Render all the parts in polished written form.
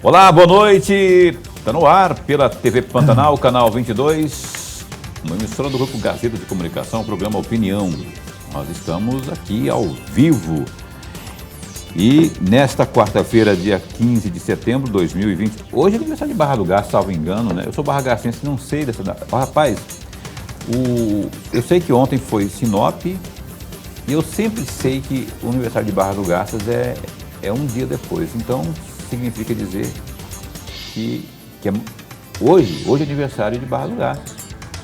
Olá, boa noite. Está no ar pela TV Pantanal, canal 22, uma emissora do Grupo Gazeta de Comunicação, o programa Opinião. Nós estamos aqui ao vivo. E nesta quarta-feira, dia 15 de setembro de 2020, hoje é aniversário de Barra do Garça, salvo engano, né? Eu sou barra-garcense, não sei dessa data. Rapaz, eu sei que ontem foi Sinop e eu sempre sei que o aniversário de Barra do Garças é um dia depois. Então, significa dizer que hoje é aniversário de Barra do Garça.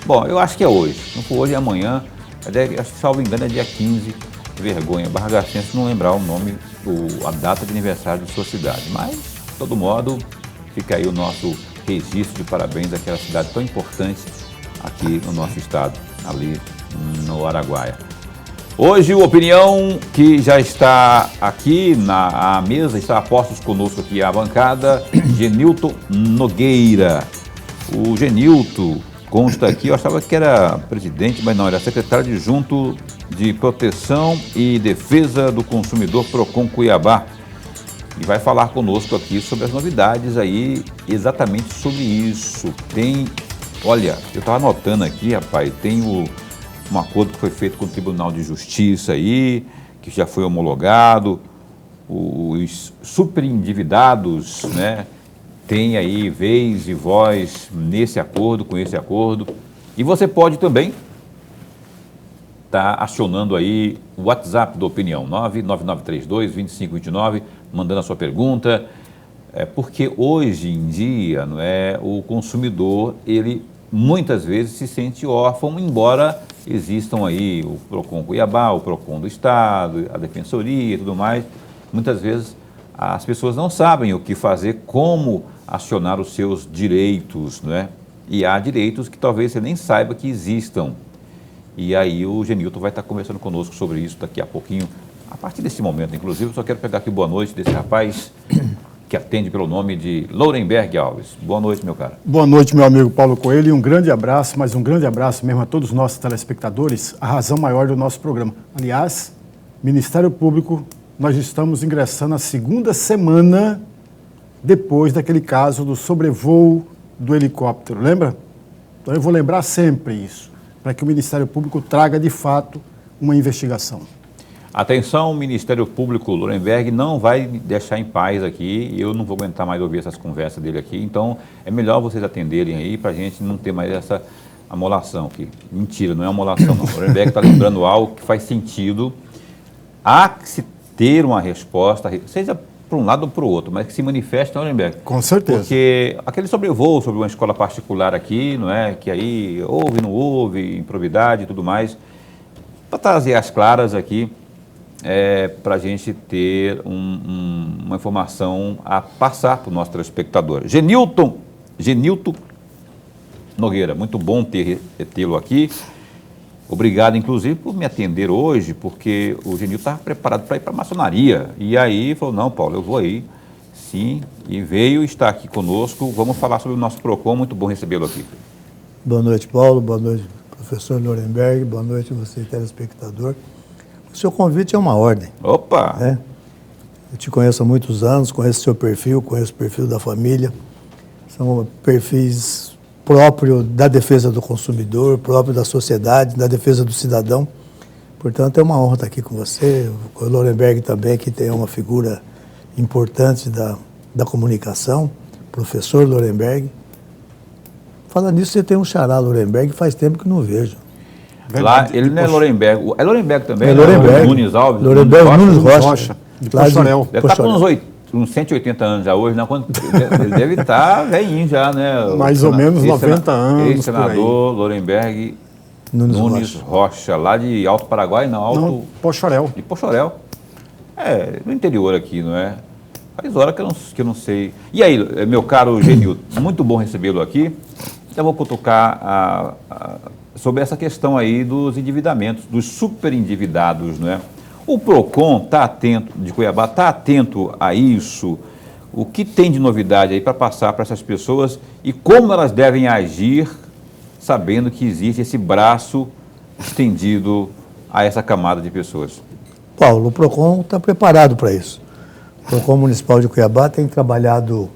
Bom, eu acho que é hoje. Se não for hoje, é amanhã. Acho que, salvo engano, é dia 15. Vergonha. Barra-garcense não lembrar o nome, a data de aniversário de sua cidade. Mas, de todo modo, fica aí o nosso registro de parabéns àquela cidade tão importante aqui no nosso estado, ali no Araguaia. Hoje, o Opinião, que já está aqui na mesa, está a postos conosco aqui a bancada, Genilton Nogueira. O Genilton consta aqui, eu achava que era presidente, mas não, era secretário adjunto de Proteção e Defesa do Consumidor Procon Cuiabá. E vai falar conosco aqui sobre as novidades aí, exatamente sobre isso. Olha, eu estava anotando aqui, rapaz, tem um acordo que foi feito com o Tribunal de Justiça aí, que já foi homologado, os superendividados, né, tem aí vez e voz nesse acordo, com esse acordo, e você pode também estar acionando aí o WhatsApp do Opinião, 99932-2529, mandando a sua pergunta, porque hoje em dia, não é, o consumidor, ele muitas vezes se sente órfão, embora existam aí o Procon Cuiabá, o Procon do Estado, a Defensoria e tudo mais. Muitas vezes as pessoas não sabem o que fazer, como acionar os seus direitos, não é? E há direitos que talvez você nem saiba que existam. E aí o Genilton vai estar conversando conosco sobre isso daqui a pouquinho, a partir desse momento. Inclusive, eu só quero pegar aqui boa noite desse rapaz que atende pelo nome de Lorenberg Alves. Boa noite, meu cara. Boa noite, meu amigo Paulo Coelho, e um grande abraço, mas um grande abraço mesmo a todos os nossos telespectadores, a razão maior do nosso programa. Aliás, Ministério Público, nós estamos ingressando a segunda semana depois daquele caso do sobrevoo do helicóptero, lembra? Então eu vou lembrar sempre isso, para que o Ministério Público traga de fato uma investigação. Atenção, o Ministério Público Lorenberg não vai deixar em paz aqui, eu não vou aguentar mais ouvir essas conversas dele aqui, então é melhor vocês atenderem aí para a gente não ter mais essa amolação aqui. Mentira, não é amolação não. O Lorenberg está lembrando algo que faz sentido. Há que se ter uma resposta, seja para um lado ou para o outro, mas que se manifeste, não, Lorenberg? Com certeza. Porque aquele sobrevoo sobre uma escola particular aqui, não é? Que aí houve, não houve, improbidade e tudo mais, para trazer as claras aqui, para a gente ter uma informação a passar para o nosso telespectador. Genilton Nogueira, muito bom tê-lo aqui. Obrigado, inclusive, por me atender hoje, porque o Genilton estava preparado para ir para a maçonaria. E aí falou, não, Paulo, eu vou aí, sim, e veio estar aqui conosco. Vamos falar sobre o nosso PROCON, muito bom recebê-lo aqui. Boa noite, Paulo, boa noite, professor Lorenberg, boa noite você, telespectador. O seu convite é uma ordem. Opa! Né? Eu te conheço há muitos anos, conheço o seu perfil, conheço o perfil da família. São perfis próprios da defesa do consumidor, próprios da sociedade, da defesa do cidadão. Portanto, é uma honra estar aqui com você. O Lorenberg também, que tem uma figura importante da comunicação, professor Lorenberg. Falando nisso, você tem um xará Lorenberg, faz tempo que não vejo. Lá, ele não é Lorenberg. É Lorenberg também? É Lorenberg. Nunes Alves? Lorenberg Nunes Rocha. De Pochorel. Deve estar com uns 180 anos já hoje, né? Ele deve estar velhinho já, né? Mais ou menos 90 anos. Ex-senador Lorenberg Nunes Rocha, lá de Alto Paraguai, não, Pochorel. De Pochorel. No interior aqui, não é? Faz hora que eu não sei. E aí, meu caro Genilton, muito bom recebê-lo aqui. Eu vou cutucar sobre essa questão aí dos endividamentos, dos superendividados, não é? O PROCON está atento, de Cuiabá, está atento a isso? O que tem de novidade aí para passar para essas pessoas e como elas devem agir, sabendo que existe esse braço estendido a essa camada de pessoas? Paulo, o PROCON está preparado para isso. O PROCON Municipal de Cuiabá tem trabalhado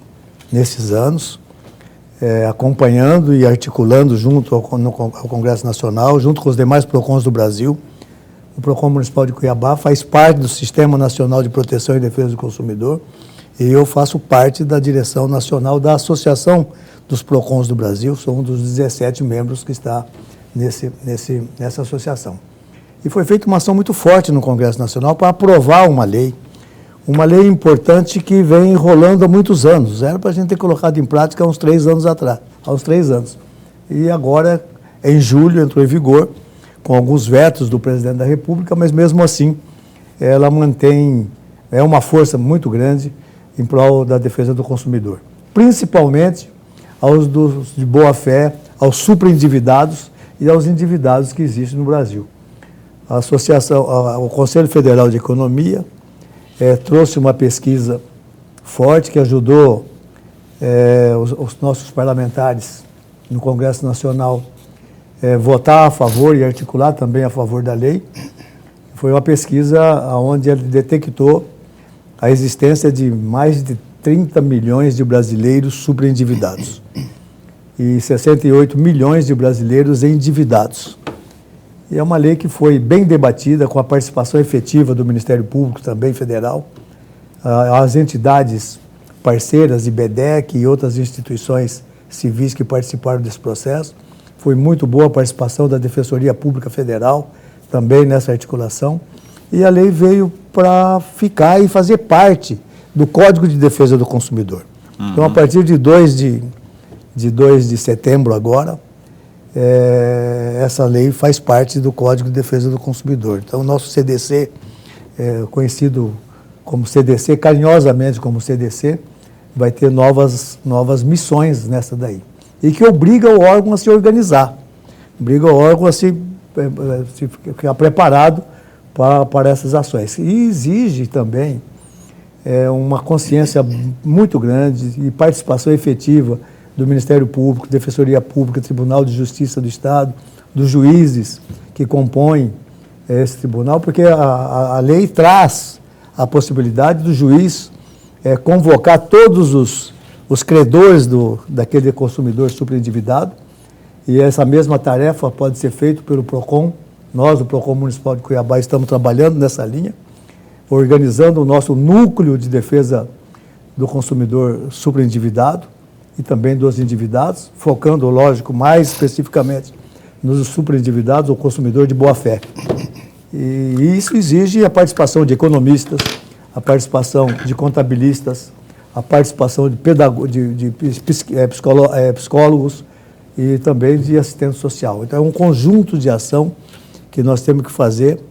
nesses anos, acompanhando e articulando junto ao Congresso Nacional, junto com os demais PROCONs do Brasil. O PROCON Municipal de Cuiabá faz parte do Sistema Nacional de Proteção e Defesa do Consumidor e eu faço parte da direção nacional da Associação dos PROCONs do Brasil, sou um dos 17 membros que está nessa associação. E foi feita uma ação muito forte no Congresso Nacional para aprovar uma lei importante que vem rolando há muitos anos. Era para a gente ter colocado em prática há uns 3 anos atrás, E agora, em julho, entrou em vigor, com alguns vetos do presidente da República, mas mesmo assim, ela é uma força muito grande em prol da defesa do consumidor. Principalmente aos de boa-fé, aos superendividados e aos endividados que existem no Brasil. A associação, o Conselho Federal de Economia trouxe uma pesquisa forte que ajudou os nossos parlamentares no Congresso Nacional votar a favor e articular também a favor da lei. Foi uma pesquisa onde ele detectou a existência de mais de 30 milhões de brasileiros superendividados e 68 milhões de brasileiros endividados. E é uma lei que foi bem debatida, com a participação efetiva do Ministério Público, também federal, as entidades parceiras, IBEDEC e outras instituições civis que participaram desse processo. Foi muito boa a participação da Defensoria Pública Federal, também nessa articulação. E a lei veio para ficar e fazer parte do Código de Defesa do Consumidor. Então, a partir de 2 de setembro agora, essa lei faz parte do Código de Defesa do Consumidor. Então, o nosso CDC, conhecido como CDC, carinhosamente como CDC, vai ter novas missões nessa daí. E que obriga o órgão a se organizar, obriga o órgão a se ficar preparado para essas ações. E exige também uma consciência muito grande e participação efetiva do Ministério Público, Defensoria Pública, Tribunal de Justiça do Estado, dos juízes que compõem esse tribunal, porque a lei traz a possibilidade do juiz convocar todos os credores daquele consumidor superendividado, e essa mesma tarefa pode ser feita pelo PROCON. Nós, do PROCON Municipal de Cuiabá, estamos trabalhando nessa linha, organizando o nosso núcleo de defesa do consumidor superendividado e também dos endividados, focando, lógico, mais especificamente nos superendividados, o consumidor de boa-fé. E isso exige a participação de economistas, a participação de contabilistas, a participação de psicólogos e também de assistente social. Então, é um conjunto de ação que nós temos que fazer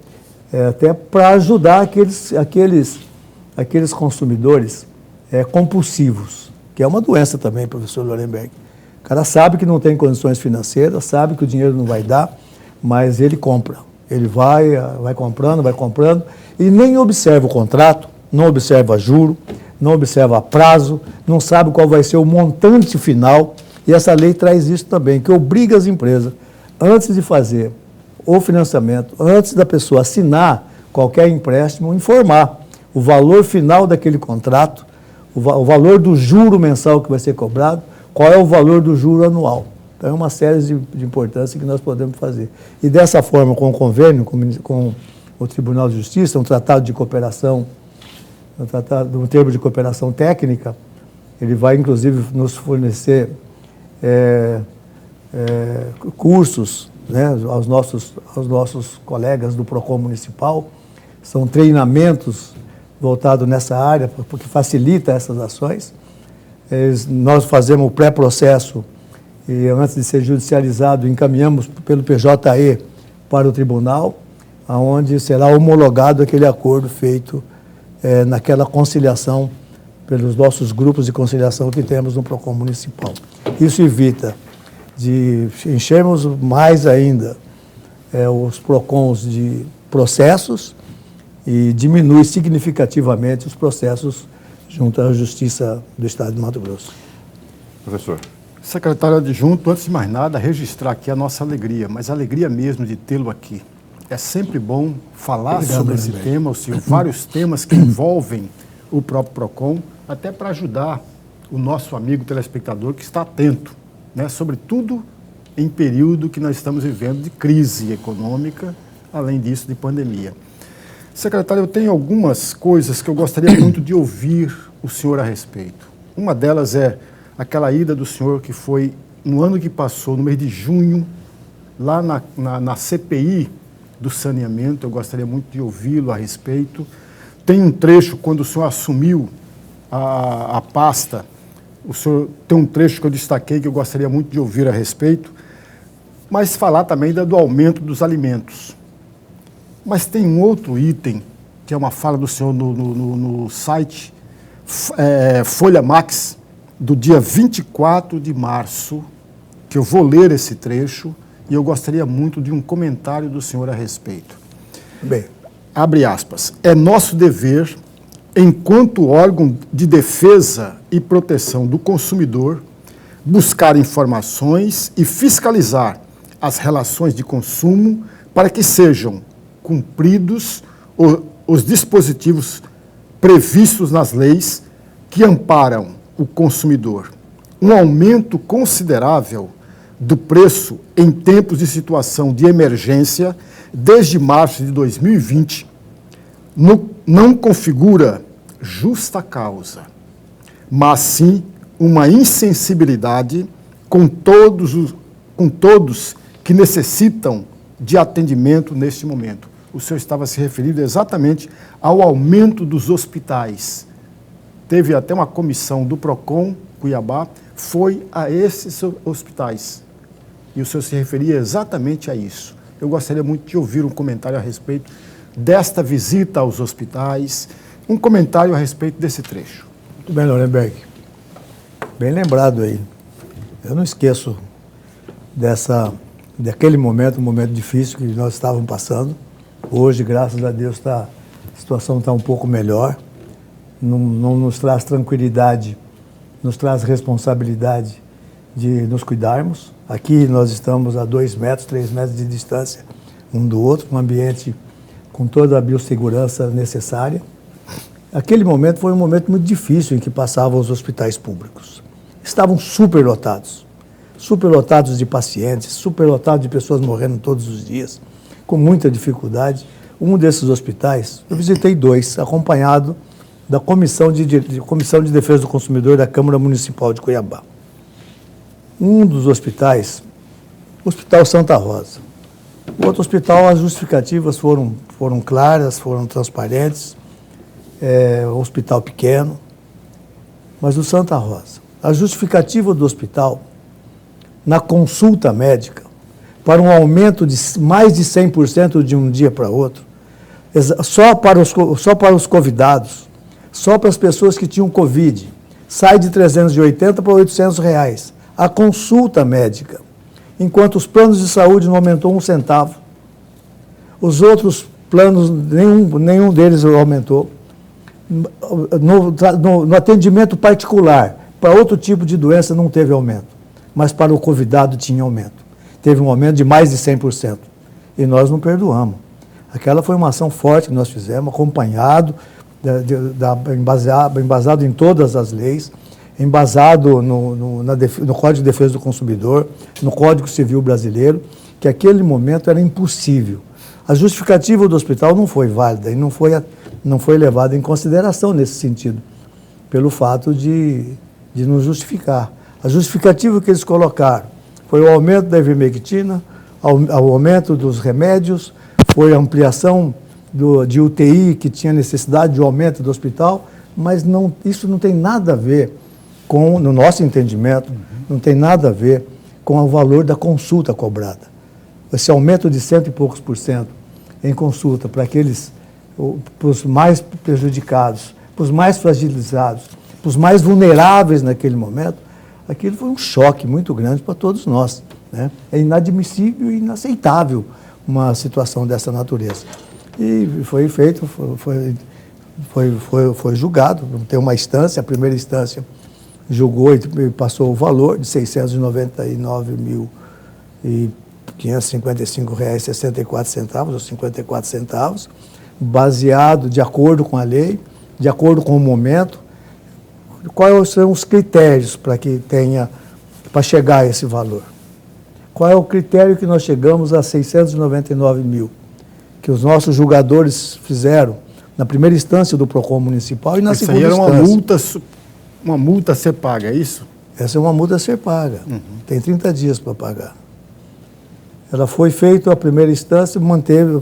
até para ajudar aqueles consumidores compulsivos, que é uma doença também, professor Lorenberg. O cara sabe que não tem condições financeiras, sabe que o dinheiro não vai dar, mas ele compra. Ele vai comprando e nem observa o contrato, não observa juro, não observa prazo, não sabe qual vai ser o montante final. E essa lei traz isso também, que obriga as empresas, antes de fazer o financiamento, antes da pessoa assinar qualquer empréstimo, informar o valor final daquele contrato, o valor do juro mensal que vai ser cobrado, qual é o valor do juro anual. Então, é uma série de importância que nós podemos fazer. E dessa forma, com o convênio, com o Tribunal de Justiça, um tratado de cooperação, um termo de cooperação técnica, ele vai, inclusive, nos fornecer cursos, né, aos nossos colegas do PROCON Municipal. São treinamentos voltados nessa área, porque facilita essas ações. Nós fazemos o pré-processo e, antes de ser judicializado, encaminhamos pelo PJE para o tribunal, onde será homologado aquele acordo feito naquela conciliação, pelos nossos grupos de conciliação que temos no PROCON Municipal. Isso evita de enchermos mais ainda os PROCONs de processos e diminui significativamente os processos junto à Justiça do Estado de Mato Grosso. Professor. Secretário adjunto, antes de mais nada, registrar aqui a nossa alegria, mas a alegria mesmo de tê-lo aqui. É sempre bom falar sobre esse tema, ou seja, vários temas que envolvem o próprio PROCON, até para ajudar o nosso amigo telespectador que está atento, né, sobretudo em período que nós estamos vivendo de crise econômica, além disso de pandemia. Secretário, eu tenho algumas coisas que eu gostaria muito de ouvir o senhor a respeito. Uma delas é aquela ida do senhor que foi no ano que passou, no mês de junho, lá na CPI do saneamento. Eu gostaria muito de ouvi-lo a respeito. Tem um trecho, quando o senhor assumiu a pasta, o senhor tem um trecho que eu destaquei que eu gostaria muito de ouvir a respeito, mas falar também do aumento dos alimentos. Mas tem um outro item, que é uma fala do senhor no site Folha Max, do dia 24 de março, que eu vou ler esse trecho, e eu gostaria muito de um comentário do senhor a respeito. Bem, abre aspas, é nosso dever, enquanto órgão de defesa e proteção do consumidor, buscar informações e fiscalizar as relações de consumo para que sejam cumpridos os dispositivos previstos nas leis que amparam o consumidor. Um aumento considerável do preço em tempos de situação de emergência desde março de 2020 não configura justa causa, mas sim uma insensibilidade com todos que necessitam de atendimento neste momento. O senhor estava se referindo exatamente ao aumento dos hospitais. Teve até uma comissão do PROCON, Cuiabá, foi a esses hospitais. E o senhor se referia exatamente a isso. Eu gostaria muito de ouvir um comentário a respeito desta visita aos hospitais, um comentário a respeito desse trecho. Muito bem, Lorenberg. Bem lembrado aí. Eu não esqueço daquele momento, um momento difícil que nós estávamos passando. Hoje, graças a Deus, a situação está um pouco melhor. Não nos traz tranquilidade, nos traz responsabilidade de nos cuidarmos. Aqui nós estamos a 2 metros, 3 metros de distância um do outro, um ambiente com toda a biossegurança necessária. Aquele momento foi um momento muito difícil em que passavam os hospitais públicos. Estavam superlotados de pacientes, superlotados de pessoas morrendo todos os dias, com muita dificuldade. Um desses hospitais, eu visitei 2, acompanhado da Comissão de Defesa do Consumidor da Câmara Municipal de Cuiabá. Um dos hospitais, o Hospital Santa Rosa. O outro hospital, as justificativas foram claras, foram transparentes, um hospital pequeno, mas o Santa Rosa. A justificativa do hospital, na consulta médica, para um aumento de mais de 100% de um dia para outro, só para os convidados, só para as pessoas que tinham Covid, sai de R$380 para R$800, a consulta médica, enquanto os planos de saúde não aumentou 1 centavo. Os outros planos, nenhum deles aumentou. No atendimento particular, para outro tipo de doença não teve aumento, mas para o convidado tinha aumento. Teve um aumento de mais de 100%. E nós não perdoamos. Aquela foi uma ação forte que nós fizemos, acompanhado, embasado em todas as leis, embasado no Código de Defesa do Consumidor, no Código Civil Brasileiro, que aquele momento era impossível. A justificativa do hospital não foi válida e não foi levada em consideração nesse sentido, pelo fato de nos justificar. A justificativa que eles colocaram foi o aumento da ivermectina, o aumento dos remédios, foi a ampliação de UTI, que tinha necessidade de aumento do hospital, mas isso não tem nada a ver com, no nosso entendimento, não tem nada a ver com o valor da consulta cobrada. Esse aumento de 100 e poucos % em consulta para os mais prejudicados, para os mais fragilizados, para os mais vulneráveis naquele momento, aquilo foi um choque muito grande para todos nós, né? É inadmissível e inaceitável uma situação dessa natureza. E foi feito, foi julgado, tem uma instância, a primeira instância julgou e passou o valor de R$ 699.555,64, ou 54 centavos, baseado de acordo com a lei, de acordo com o momento, quais são os critérios para chegar a esse valor? Qual é o critério que nós chegamos a 699 mil, que os nossos julgadores fizeram na primeira instância do PROCON municipal e na segunda instância? Isso aí era uma multa a ser paga, é isso? Essa é uma multa a ser paga. Tem 30 dias para pagar. Ela foi feita a primeira instância,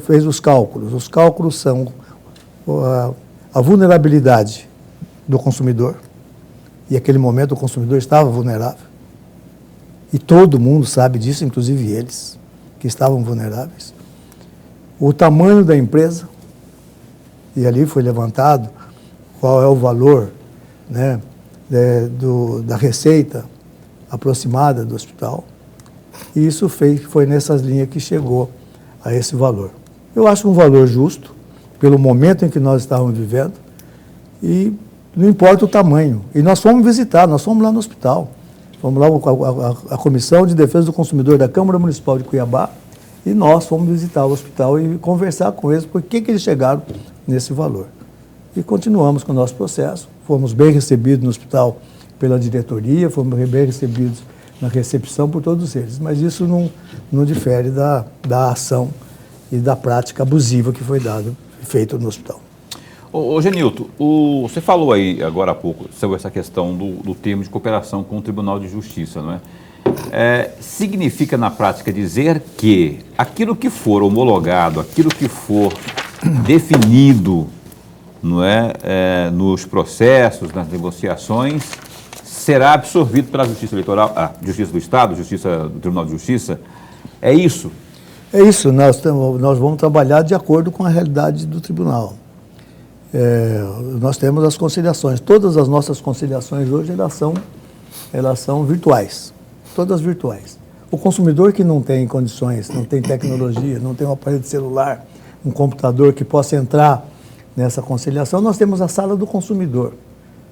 fez os cálculos. Os cálculos são a vulnerabilidade do consumidor, e naquele momento o consumidor estava vulnerável. E todo mundo sabe disso, inclusive eles, que estavam vulneráveis. O tamanho da empresa, e ali foi levantado qual é o valor, né, da receita aproximada do hospital. E isso foi nessas linhas que chegou a esse valor. Eu acho um valor justo, pelo momento em que nós estávamos vivendo, e não importa o tamanho. E nós fomos visitar, nós fomos lá no hospital. Fomos lá, a Comissão de Defesa do Consumidor da Câmara Municipal de Cuiabá, e nós fomos visitar o hospital e conversar com eles por que eles chegaram nesse valor. E continuamos com o nosso processo. Fomos bem recebidos no hospital pela diretoria, fomos bem recebidos na recepção por todos eles. Mas isso não difere da ação e da prática abusiva que foi feita no hospital. Ô Genilton, você falou aí agora há pouco sobre essa questão do termo de cooperação com o Tribunal de Justiça, não é? Significa na prática dizer que aquilo que for homologado, aquilo que for definido, não é, nos processos, nas negociações, será absorvido pela Justiça Eleitoral, Justiça do Estado, Justiça do Tribunal de Justiça? É isso? É isso, nós vamos trabalhar de acordo com a realidade do tribunal. Nós temos as conciliações. Todas as nossas conciliações hoje elas são virtuais, todas virtuais. O consumidor que não tem condições, não tem tecnologia, não tem um aparelho de celular, um computador que possa entrar nessa conciliação, nós temos a sala do consumidor.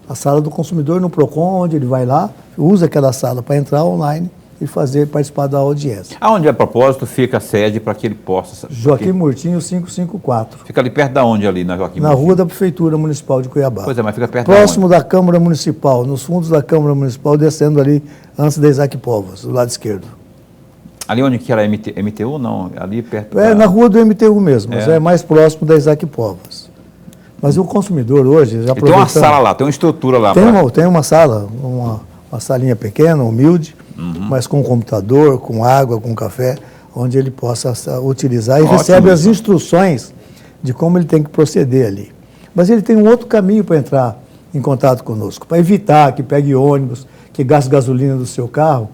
A sala do consumidor no PROCON, onde ele vai lá, usa aquela sala para entrar online e participar da audiência. Aonde, a propósito, fica a sede para que ele possa... Joaquim Murtinho, 554. Fica ali perto de onde, ali na Joaquim Murtinho? Na rua da Prefeitura Municipal de Cuiabá. Pois é, mas fica perto próximo da Câmara Municipal, nos fundos da Câmara Municipal, descendo ali antes da Isaac Povos, do lado esquerdo. Ali onde que era MTU, não? Ali perto na rua do MTU mesmo, mas é mais próximo da Isaac Povos. Mas o consumidor hoje... já tem uma sala lá, tem uma estrutura lá. Tem uma sala, uma salinha pequena, humilde, mas com computador, com água, com café, onde ele possa utilizar e recebe as instruções de como ele tem que proceder ali. Mas ele tem um outro caminho para entrar em contato conosco, para evitar que pegue ônibus, que gaste gasolina do seu carro.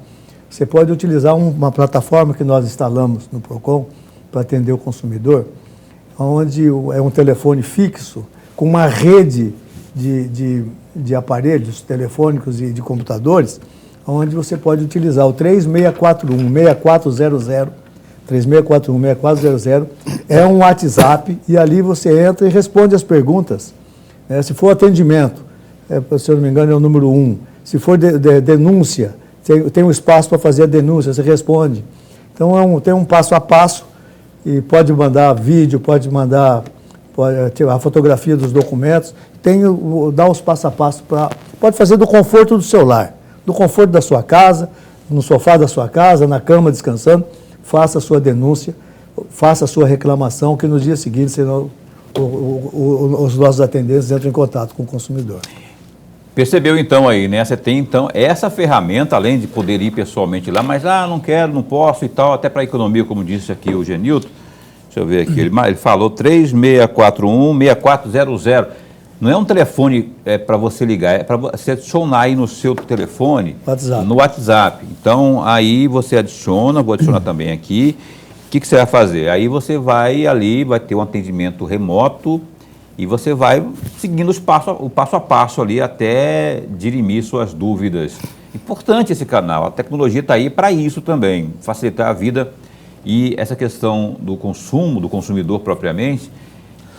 Você pode utilizar uma plataforma que nós instalamos no PROCON para atender o consumidor, onde é um telefone fixo com uma rede de aparelhos telefônicos e de computadores, onde você pode utilizar o 3641-6400, 3641-6400, é um WhatsApp, e ali você entra e responde as perguntas. Se for atendimento, se eu não me engano, é o número 1. Se for denúncia, tem um espaço para fazer a denúncia, você responde. Então, tem um passo a passo, e pode mandar vídeo, pode mandar a fotografia dos documentos, dá os passo a passo pode fazer do conforto do seu lar, do conforto da sua casa, no sofá da sua casa, na cama descansando, faça a sua denúncia, faça a sua reclamação, que no dia seguinte senão, os nossos atendentes entram em contato com o consumidor. Percebeu então aí, né? Você tem então essa ferramenta, além de poder ir pessoalmente lá, mas não quero, não posso e tal, até para a economia, como disse aqui o Genilton. Deixa eu ver aqui, ele falou 3641-6400. Não é um telefone para você ligar, é para você adicionar aí no seu telefone, no WhatsApp. Então, aí você adiciona, vou adicionar também aqui. O que você vai fazer? Aí você vai ali, vai ter um atendimento remoto e você vai seguindo o passo a passo ali até dirimir suas dúvidas. Importante esse canal, a tecnologia está aí para isso também, facilitar a vida. E essa questão do consumo, do consumidor propriamente,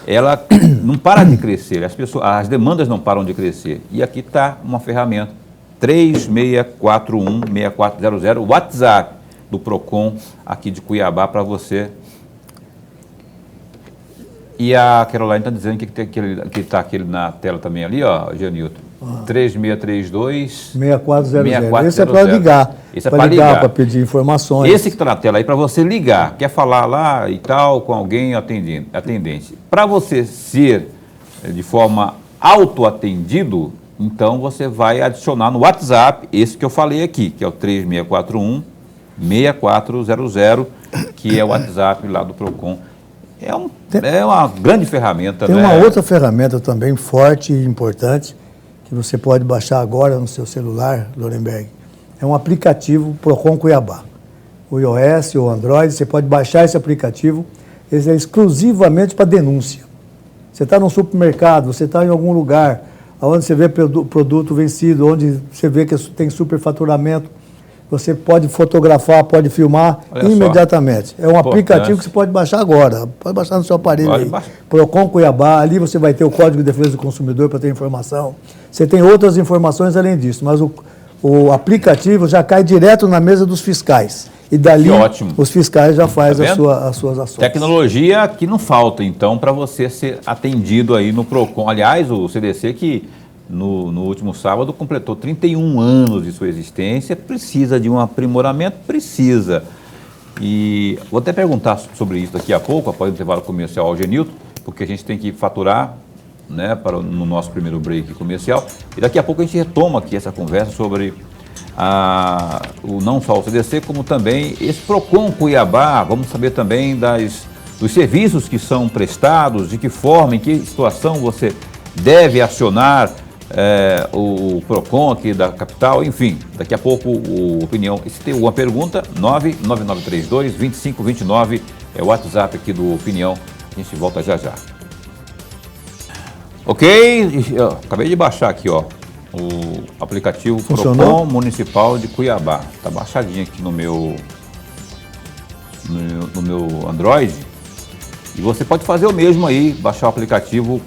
ela não para de crescer, as demandas não param de crescer. E aqui está uma ferramenta, 3641-6400, o WhatsApp do PROCON aqui de Cuiabá para você E a Caroline está dizendo que está aquele na tela também ali, ó, Janilton. 3632 6400. Esse é para ligar. Esse é para ligar. Para pedir informações. Esse que está na tela aí para você ligar. Quer falar lá e tal com alguém atendente. Para você ser de forma autoatendido, então você vai adicionar no WhatsApp esse que eu falei aqui, que é o 3641-6400, que é o WhatsApp lá do PROCON. É uma grande ferramenta. Tem, né? Uma outra ferramenta também forte e importante, que você pode baixar agora no seu celular, Lorenberg. É um aplicativo PROCON Cuiabá. O iOS ou Android, você pode baixar esse aplicativo. Esse é exclusivamente para denúncia. Você está num supermercado, você está em algum lugar onde você vê produto vencido, onde você vê que tem superfaturamento, você pode fotografar, pode filmar imediatamente. É um aplicativo que você pode baixar agora. Pode baixar no seu aparelho aí. PROCON Cuiabá, ali você vai ter o Código de Defesa do Consumidor para ter informação. Você tem outras informações além disso, mas o aplicativo já cai direto na mesa dos fiscais. E dali os fiscais já fazem as suas ações. Tecnologia que não falta, então, para você ser atendido aí no PROCON. Aliás, o CDC que no último sábado completou 31 anos de sua existência, precisa de um aprimoramento? Precisa. E vou até perguntar sobre isso daqui a pouco, após o intervalo comercial ao Genilton, porque a gente tem que faturar, né, no nosso primeiro break comercial. E daqui a pouco a gente retoma aqui essa conversa sobre não só o CDC, como também esse PROCON Cuiabá. Vamos saber também dos serviços que são prestados, de que forma, em que situação você deve acionar o PROCON aqui da capital. Enfim, daqui a pouco opinião. Se tem alguma pergunta, 99932-2529 é o WhatsApp aqui do Opinião. A gente volta já já. Ok, acabei de baixar aqui, ó, o aplicativo PROCON Municipal de Cuiabá. Está baixadinho aqui no meu Android. E você pode fazer o mesmo aí, baixar o aplicativo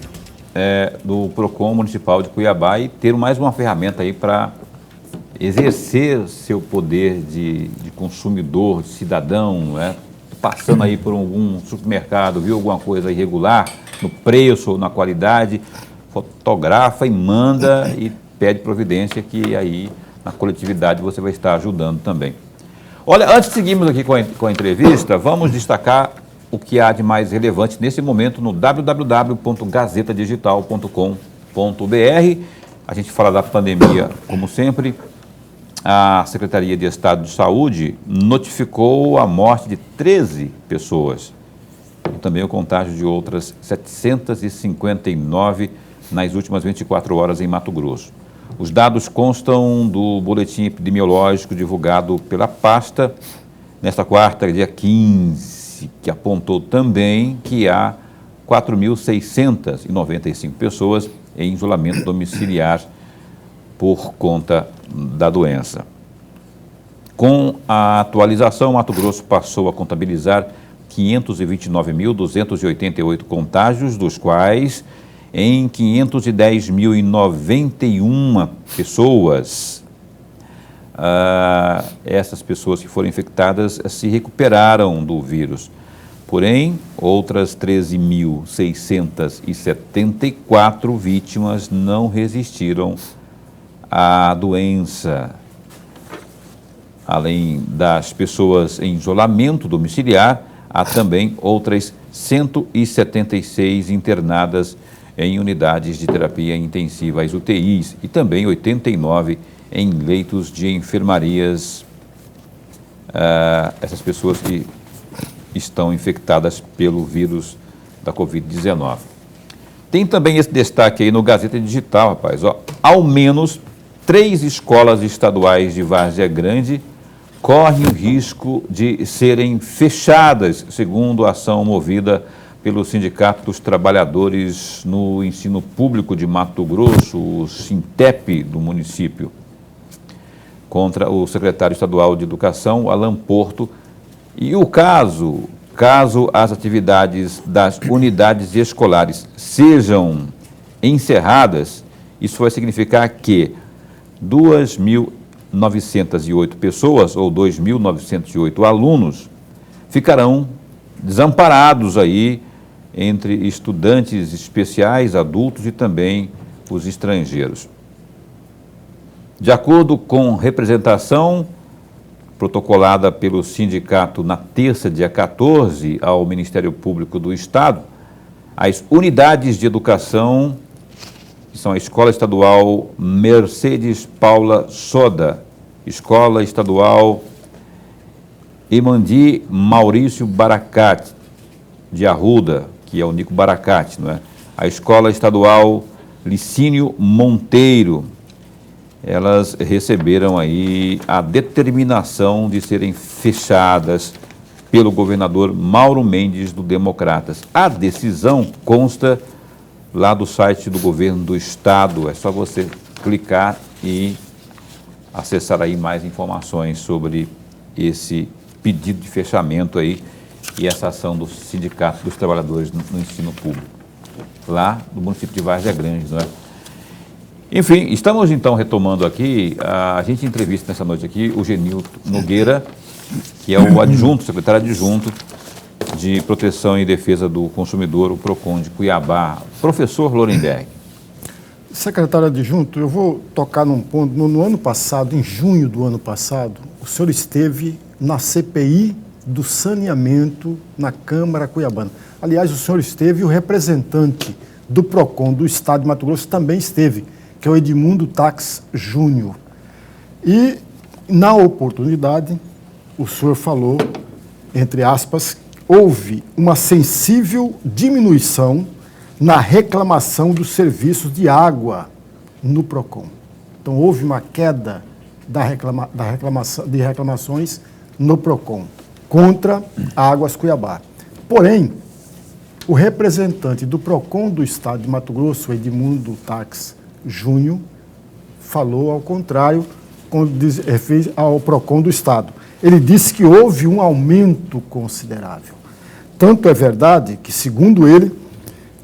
do PROCON Municipal de Cuiabá e ter mais uma ferramenta aí para exercer seu poder de consumidor, de cidadão, né? Passando aí por algum supermercado, viu alguma coisa irregular no preço ou na qualidade, fotografa e manda e pede providência, que aí na coletividade você vai estar ajudando também. Olha, antes de seguirmos aqui com a entrevista, vamos destacar o que há de mais relevante nesse momento no www.gazetadigital.com.br. A gente fala da pandemia, como sempre. A Secretaria de Estado de Saúde notificou a morte de 13 pessoas e também o contágio de outras 759 nas últimas 24 horas em Mato Grosso. Os dados constam do boletim epidemiológico divulgado pela pasta nesta quarta, dia 15, que apontou também que há 4.695 pessoas em isolamento domiciliar por conta da doença. Com a atualização, Mato Grosso passou a contabilizar 529.288 contágios, dos quais em 510.091 pessoas. Essas pessoas que foram infectadas se recuperaram do vírus. Porém, outras 13.674 vítimas não resistiram à doença. Além das pessoas em isolamento domiciliar, há também outras 176 internadas em unidades de terapia intensiva, as UTIs, e também 89 em leitos de enfermarias, essas pessoas que estão infectadas pelo vírus da Covid-19. Tem também esse destaque aí no Gazeta Digital, rapaz. Ó, ao menos 3 escolas estaduais de Várzea Grande correm o risco de serem fechadas, segundo a ação movida pelo Sindicato dos Trabalhadores no Ensino Público de Mato Grosso, o SINTEP do município, contra o secretário estadual de Educação, Alan Porto. E o caso as atividades das unidades escolares sejam encerradas, isso vai significar que 2.908 pessoas, ou 2.908 alunos, ficarão desamparados aí entre estudantes especiais, adultos e também os estrangeiros. De acordo com representação protocolada pelo sindicato na terça, dia 14, ao Ministério Público do Estado, as unidades de educação, que são a Escola Estadual Mercedes Paula Soda, Escola Estadual Imandi Maurício Baracate, de Arruda, que é o Nico Baracate, não é? A Escola Estadual Licínio Monteiro, elas receberam aí a determinação de serem fechadas pelo governador Mauro Mendes, do Democratas. A decisão consta lá do site do governo do estado, é só você clicar e acessar aí mais informações sobre esse pedido de fechamento aí e essa ação do Sindicato dos Trabalhadores no Ensino Público, lá do município de Várzea Grande, não é? Enfim, estamos então retomando aqui, a gente entrevista nessa noite aqui o Genilton Nogueira, que é o adjunto, secretário adjunto de Proteção e Defesa do Consumidor, o PROCON de Cuiabá, professor Lorenberg. Secretário adjunto, eu vou tocar num ponto. No ano passado, em junho do ano passado, o senhor esteve na CPI do saneamento na Câmara Cuiabana. Aliás, o senhor esteve e o representante do PROCON do Estado de Mato Grosso também esteve, que é o Edmundo Tax Júnior. E, na oportunidade, o senhor falou, entre aspas, houve uma sensível diminuição na reclamação dos serviços de água no PROCON. Então, houve uma queda de reclamações no PROCON contra a Águas Cuiabá. Porém, o representante do PROCON do Estado de Mato Grosso, Edmundo Tax Júnior, falou ao contrário quando fez ao PROCON do Estado. Ele disse que houve um aumento considerável. Tanto é verdade que, segundo ele,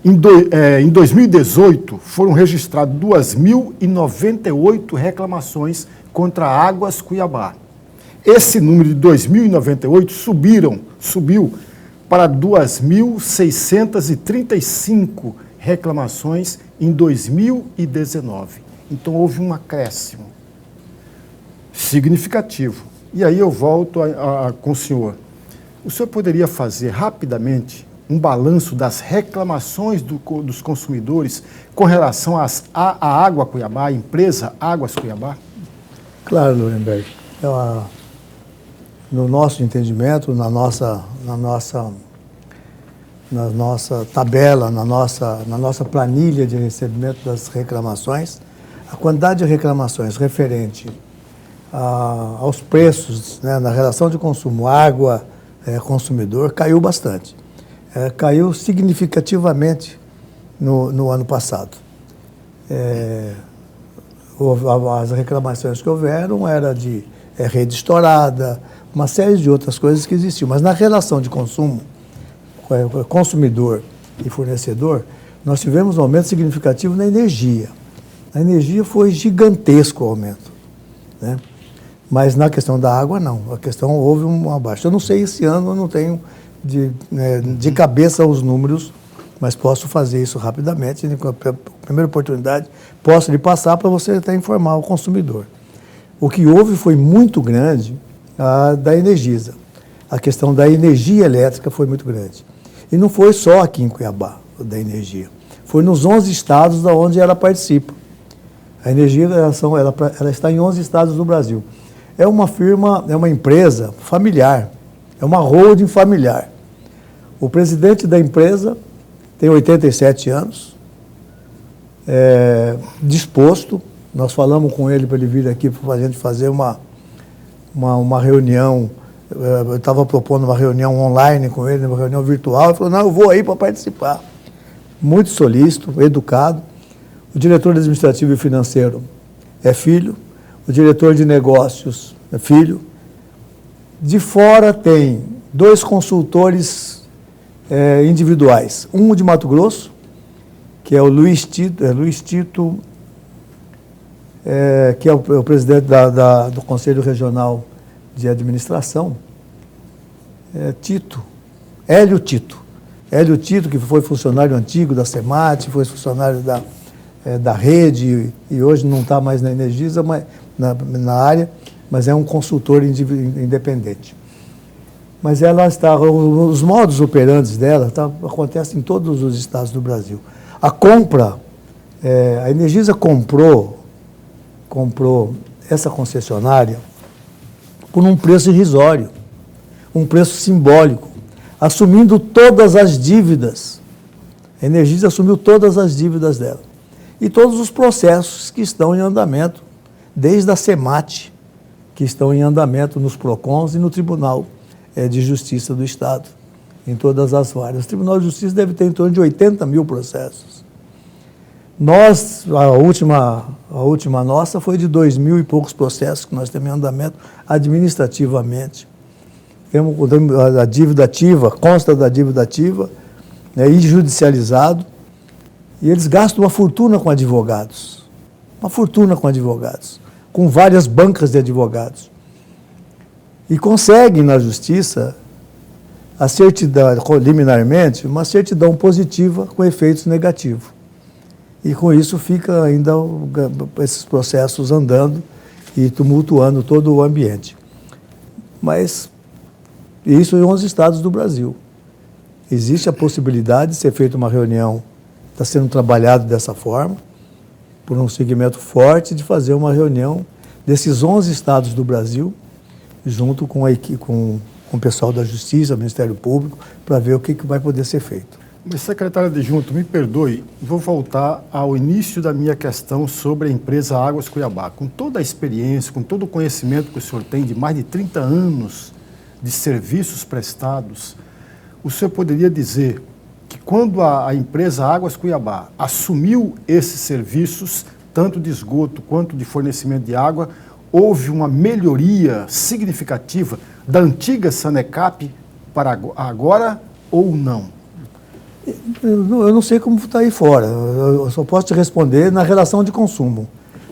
em 2018 foram registradas 2.098 reclamações contra a Águas Cuiabá. Esse número de 2.098 subiu para 2.635 reclamações em 2019. Então, houve um acréscimo significativo. E aí eu volto com o senhor. O senhor poderia fazer rapidamente um balanço das reclamações dos consumidores com relação à Água Cuiabá, a empresa Águas Cuiabá? Claro, Lorenberg. No nosso entendimento, na nossa tabela, na nossa planilha de recebimento das reclamações, a quantidade de reclamações referente aos preços, né, na relação de consumo água-consumidor caiu bastante. Caiu significativamente no ano passado. As reclamações que houveram eram de rede estourada, uma série de outras coisas que existiam. Mas na relação de consumo, consumidor e fornecedor, nós tivemos um aumento significativo na energia. Na energia foi gigantesco o aumento, né? Mas na questão da água, não. A questão houve uma baixa. Eu não sei, esse ano eu não tenho de cabeça os números, mas posso fazer isso rapidamente. Na primeira oportunidade, posso lhe passar para você até informar o consumidor. O que houve foi muito grande da Energisa. A questão da energia elétrica foi muito grande. E não foi só aqui em Cuiabá, da energia. Foi nos 11 estados onde ela participa. A Energia ela está em 11 estados do Brasil. É uma firma, é uma empresa familiar, é uma holding familiar. O presidente da empresa tem 87 anos, disposto. Nós falamos com ele para ele vir aqui para a gente fazer uma reunião. Eu estava propondo uma reunião online com ele, uma reunião virtual. Ele falou, não, eu vou aí para participar. Muito solícito, educado. O diretor administrativo e financeiro é filho. O diretor de negócios é filho. De fora tem 2 consultores individuais. Um de Mato Grosso, que é o Luiz Tito, que é o presidente do Conselho Regional de Administração, Hélio Tito. Hélio Tito, que foi funcionário antigo da SEMAT, foi funcionário da rede e hoje não está mais na Energisa, mas, na área, mas é um consultor independente. Mas ela está, os modos operantes dela acontecem em todos os estados do Brasil. A compra, a Energisa comprou essa concessionária por um preço irrisório, um preço simbólico, assumindo todas as dívidas. A Energisa assumiu todas as dívidas dela. E todos os processos que estão em andamento, desde a SEMAT, que estão em andamento nos PROCONs e no Tribunal de Justiça do Estado, em todas as várias. O Tribunal de Justiça deve ter em torno de 80 mil processos. A última nossa foi de 2.000 e poucos processos que nós temos em andamento administrativamente. Temos a dívida ativa, consta da dívida ativa, e judicializado, e eles gastam uma fortuna com advogados, com várias bancas de advogados. E conseguem na justiça a certidão, liminarmente, uma certidão positiva com efeitos negativos. E com isso fica ainda esses processos andando e tumultuando todo o ambiente. Mas isso em 11 estados do Brasil. Existe a possibilidade de ser feita uma reunião, está sendo trabalhado dessa forma, por um segmento forte, de fazer uma reunião desses 11 estados do Brasil, junto com o pessoal da Justiça, Ministério Público, para ver o que vai poder ser feito. Mas, secretário adjunto, me perdoe, vou voltar ao início da minha questão sobre a empresa Águas Cuiabá. Com toda a experiência, com todo o conhecimento que o senhor tem de mais de 30 anos de serviços prestados, o senhor poderia dizer que quando a empresa Águas Cuiabá assumiu esses serviços, tanto de esgoto quanto de fornecimento de água, houve uma melhoria significativa da antiga Sanecap para agora ou não? Eu não sei como está aí fora, eu só posso te responder na relação de consumo.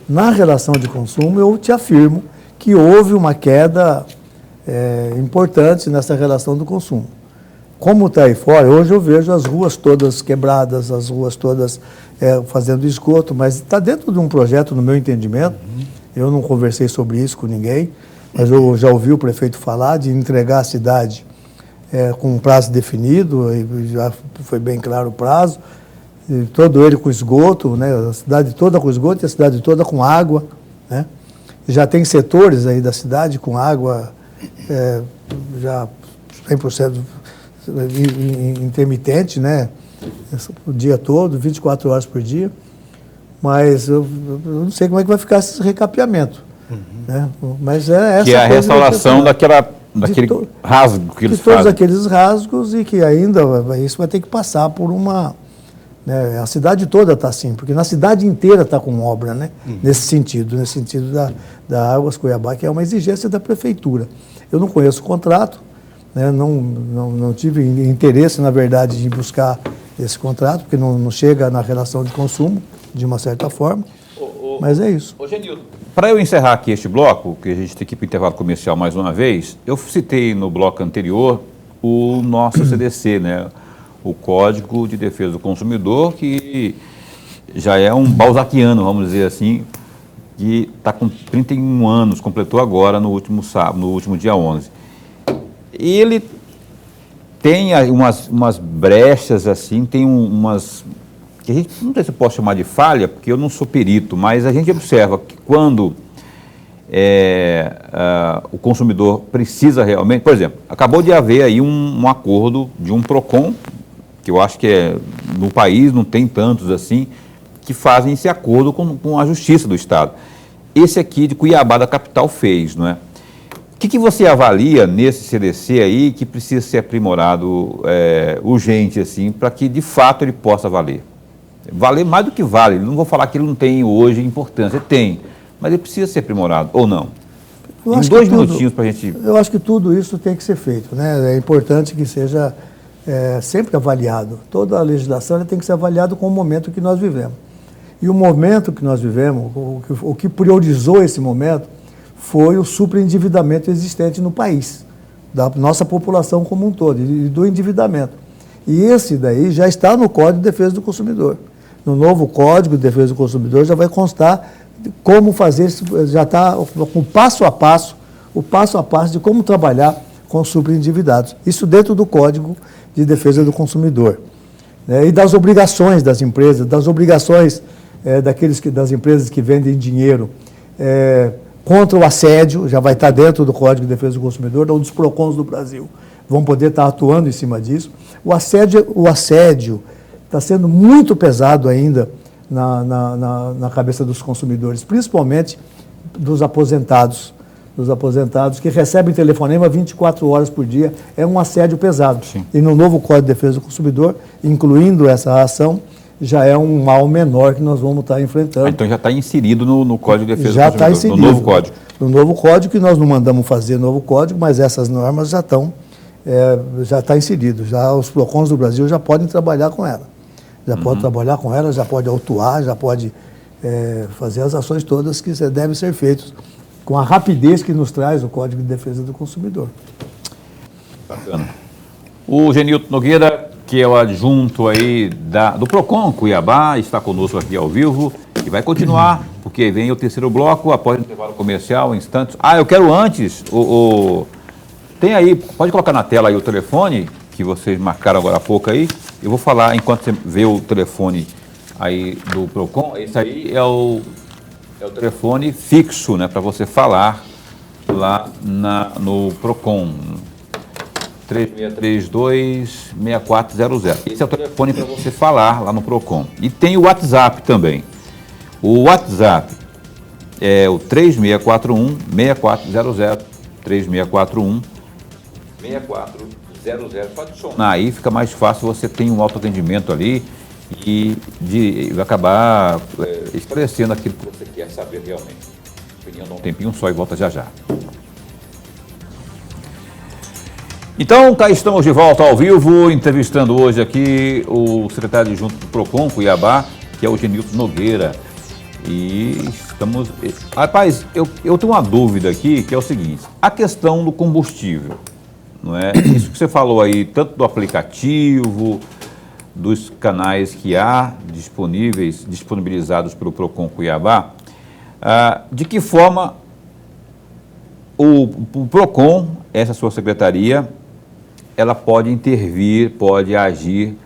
Na relação de consumo, eu te afirmo que houve uma queda importante nessa relação do consumo. Como está aí fora, hoje eu vejo as ruas todas quebradas, as ruas todas fazendo esgoto, mas está dentro de um projeto, no meu entendimento. Eu não conversei sobre isso com ninguém, mas eu já ouvi o prefeito falar de entregar a cidade com um prazo definido, e já foi bem claro o prazo, todo ele com esgoto, né, a cidade toda com esgoto e a cidade toda com água, né? Já tem setores aí da cidade com água já 100% intermitente, né, o dia todo, 24 horas por dia, mas eu não sei como é que vai ficar esse recapeamento. Né? Mas essa que é a restauração daquele rasgo que eles fazem. De todos aqueles rasgos, e que ainda isso vai ter que passar por uma... Né, a cidade toda está assim, porque na cidade inteira está com obra, né? Nesse sentido da Águas Cuiabá, que é uma exigência da prefeitura. Eu não conheço o contrato, né, não tive interesse, na verdade, em buscar esse contrato, porque não chega na relação de consumo, de uma certa forma, mas é isso. Genildo, para eu encerrar aqui este bloco, que a gente tem que ir para o intervalo comercial mais uma vez, eu citei no bloco anterior o nosso CDC, né, o Código de Defesa do Consumidor, que já é um balzaquiano, vamos dizer assim, que está com 31 anos, completou agora no último sábado, no último dia 11. Ele tem umas brechas, assim, tem umas... que a gente, não sei se eu posso chamar de falha, porque eu não sou perito, mas a gente observa que quando o consumidor precisa realmente... Por exemplo, acabou de haver aí um acordo de um PROCON, que eu acho que no país não tem tantos assim, que fazem esse acordo com a Justiça do Estado. Esse aqui de Cuiabá, da capital, fez, não é? O que você avalia nesse CDC aí que precisa ser aprimorado urgente, assim, para que de fato ele possa valer? Valer mais do que vale. Não vou falar que ele não tem hoje importância, tem, mas ele precisa ser aprimorado, ou não? Em 2 minutinhos para a gente... Eu acho que tudo isso tem que ser feito, né? É importante que seja sempre avaliado. Toda a legislação tem que ser avaliada com o momento que nós vivemos. E o momento que nós vivemos, o que priorizou esse momento, foi o superendividamento existente no país, da nossa população como um todo, e do endividamento. E esse daí já está no Código de Defesa do Consumidor. No novo Código de Defesa do Consumidor já vai constar como fazer, já está com o passo a passo de como trabalhar com superendividados. Isso dentro do Código de Defesa do Consumidor. E das obrigações das empresas, das obrigações das empresas que vendem dinheiro contra o assédio, já vai estar dentro do Código de Defesa do Consumidor, ou dos PROCONs do Brasil vão poder estar atuando em cima disso. O assédio está sendo muito pesado ainda na cabeça dos consumidores, principalmente dos aposentados que recebem telefonema 24 horas por dia. É um assédio pesado. Sim. E no novo Código de Defesa do Consumidor, incluindo essa ação, já é um mal menor que nós vamos estar enfrentando. Então já está inserido no Código de Defesa Já do Consumidor, está inserido. no novo Código. No novo Código, que nós não mandamos fazer novo Código, mas essas normas já está inserido. Já os PROCONs do Brasil já podem trabalhar com ela. Já pode trabalhar com ela, já pode autuar, já pode fazer as ações todas que devem ser feitas com a rapidez que nos traz o Código de Defesa do Consumidor. Bacana. O Genilton Nogueira, que é o adjunto aí do PROCON Cuiabá, está conosco aqui ao vivo e vai continuar, porque vem o terceiro bloco, após o intervalo comercial, instantes. Eu quero antes, tem aí, pode colocar na tela aí o telefone, que vocês marcaram agora há pouco aí. Eu vou falar, enquanto você vê o telefone aí do PROCON, esse aí é o telefone fixo, né, para você falar lá no PROCON. 3632-6400. Esse é o telefone para você falar lá no PROCON. E tem o WhatsApp também. O WhatsApp é o 3641-6400. 3641-6400. Pode adicionar aí, fica mais fácil, você tem um autoatendimento ali e vai acabar esclarecendo aquilo que você quer saber realmente. Opinião dá um tempinho só e volta já já. Então, cá estamos de volta ao vivo, entrevistando hoje aqui o secretário adjunto do PROCON Cuiabá, que é o Genilton Nogueira. E estamos... Rapaz, eu tenho uma dúvida aqui, que é o seguinte, a questão do combustível, não é? Isso que você falou aí, tanto do aplicativo, dos canais que há disponibilizados pelo PROCON Cuiabá, de que forma o PROCON, essa sua secretaria, ela pode intervir, pode agir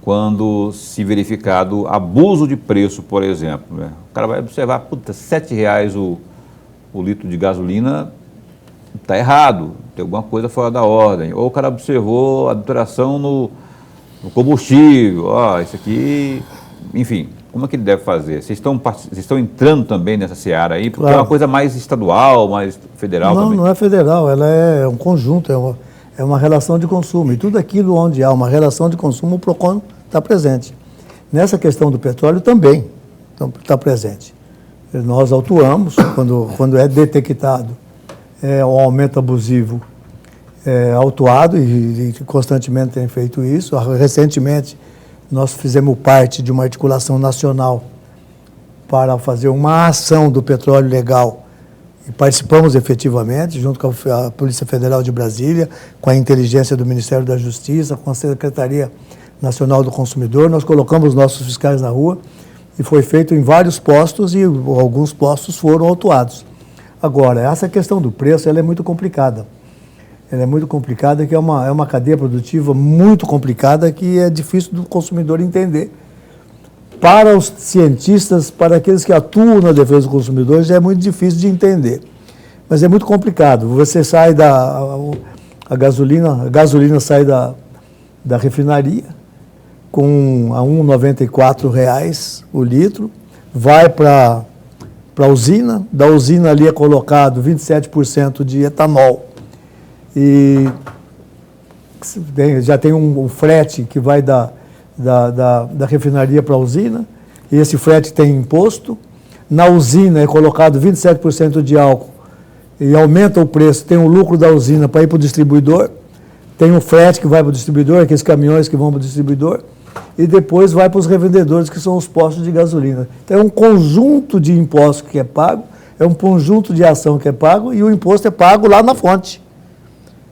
quando se verificado abuso de preço, por exemplo. Né? O cara vai observar, R$7 o litro de gasolina, está errado, tem alguma coisa fora da ordem. Ou o cara observou a adulteração no combustível, isso aqui, enfim, como é que ele deve fazer? Vocês estão entrando também nessa seara aí, porque claro, é uma coisa mais estadual, mais federal também? Não é federal, ela é um conjunto, é uma relação de consumo. E tudo aquilo onde há uma relação de consumo, o PROCON está presente. Nessa questão do petróleo também está presente. Nós autuamos, quando é detectado um aumento abusivo autuado, e constantemente tem feito isso. Recentemente, nós fizemos parte de uma articulação nacional para fazer uma ação do petróleo legal e participamos efetivamente, junto com a Polícia Federal de Brasília, com a inteligência do Ministério da Justiça, com a Secretaria Nacional do Consumidor. Nós colocamos os nossos fiscais na rua e foi feito em vários postos e alguns postos foram autuados. Agora, essa questão do preço ela é muito complicada. Ela é muito complicada, que é uma cadeia produtiva muito complicada, que é difícil do consumidor entender. Para os cientistas, para aqueles que atuam na defesa do consumidor, já é muito difícil de entender. Mas é muito complicado. Você sai a gasolina sai da refinaria com a R$ 1,94 o litro, vai para a usina, da usina ali é colocado 27% de etanol. E já tem um frete que vai da refinaria para a usina, e esse frete tem imposto. Na usina é colocado 27% de álcool e aumenta o preço, tem o lucro da usina para ir para o distribuidor, tem o frete que vai para o distribuidor, aqueles caminhões que vão para o distribuidor, e depois vai para os revendedores, que são os postos de gasolina. Então é um conjunto de impostos que é pago, é um conjunto de ação que é pago, e o imposto é pago lá na fonte.